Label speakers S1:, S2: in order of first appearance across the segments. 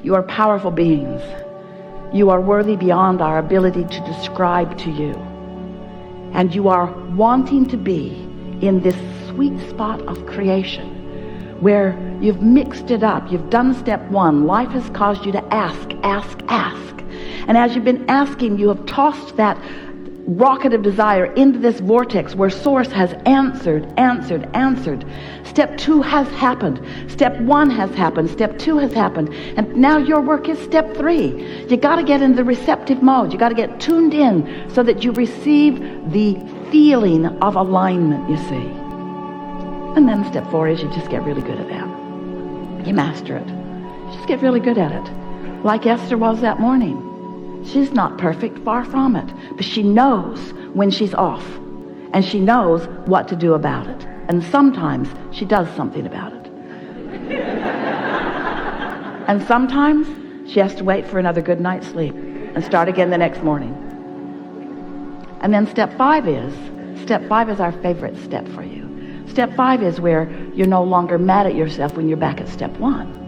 S1: You are powerful beings. You are worthy beyond our ability to describe to you. And you are wanting to be in this sweet spot of creation where you've mixed it up. You've done step one. Life has caused you to ask. And as you've been asking, you have tossed that rocket of desire into this vortex where Source has answered. Step two has happened. Step one has happened. Step two has happened. And now your work is step three. You got to get in the receptive mode. You got to get tuned in so that you receive the feeling of alignment, you see. And then step four is you just get really good at that. You master it. You just get really good at it. Like Esther was that morning. She's not perfect, far from it. But she knows when she's off. And she knows what to do about it. And sometimes she does something about it. And sometimes she has to wait for another good night's sleep and start again the next morning. And then step five is our favorite step for you. Step five is where you're no longer mad at yourself when you're back at step one.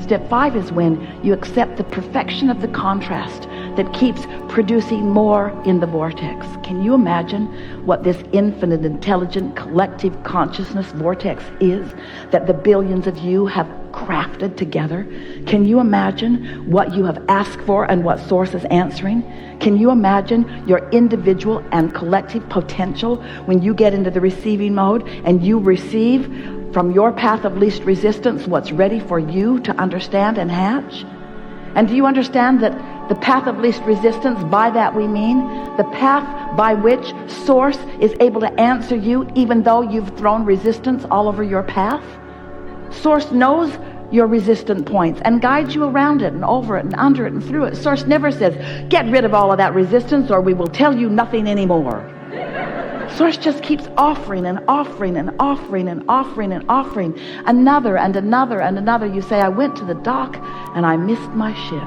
S1: Step five is when you accept the perfection of the contrast that keeps producing more in the vortex. Can you imagine what this infinite, intelligent, collective consciousness vortex is that the billions of you have crafted together? Can you imagine what you have asked for and what Source is answering? Can you imagine your individual and collective potential when you get into the receiving mode and you receive from your path of least resistance what's ready for you to understand and hatch? And do you understand that the path of least resistance, by that we mean the path by which Source is able to answer you even though you've thrown resistance all over your path? Source knows your resistant points and guides you around it and over it and under it and through it. Source never says, get rid of all of that resistance or we will tell you nothing anymore. Source just keeps offering and offering and offering and offering and offering another and another and another. You say, I went to the dock and I missed my ship.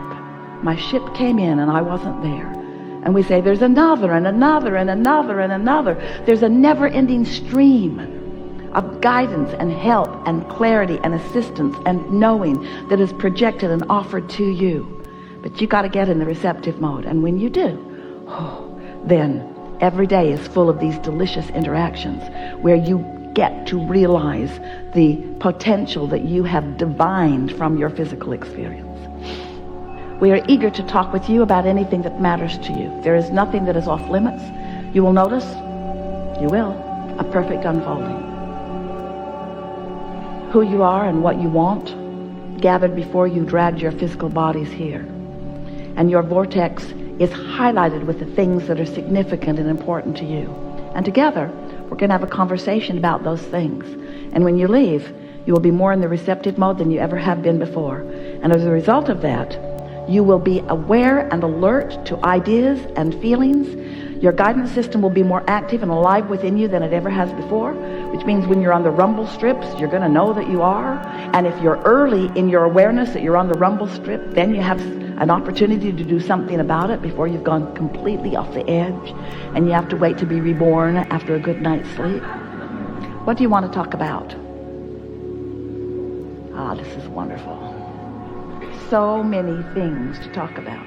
S1: My ship came in and I wasn't there. And we say, there's another and another and another and another. There's a never-ending stream of guidance and help and clarity and assistance and knowing that is projected and offered to you. But you got to get in the receptive mode. And when you do, then every day is full of these delicious interactions where you get to realize the potential that you have divined from your physical experience. We are eager to talk with you about anything that matters to you. There is nothing that is off limits. You will notice, a perfect unfolding. Who you are and what you want gathered before you dragged your physical bodies here. And your vortex is highlighted with the things that are significant and important to you. And together, we're going to have a conversation about those things. And when you leave, you will be more in the receptive mode than you ever have been before. And as a result of that, you will be aware and alert to ideas and feelings. Your guidance system will be more active and alive within you than it ever has before, which means when you're on the rumble strips, you're going to know that you are. And if you're early in your awareness that you're on the rumble strip, then you have an opportunity to do something about it before you've gone completely off the edge and you have to wait to be reborn after a good night's sleep. What do you want to talk about? This is wonderful. So many things to talk about.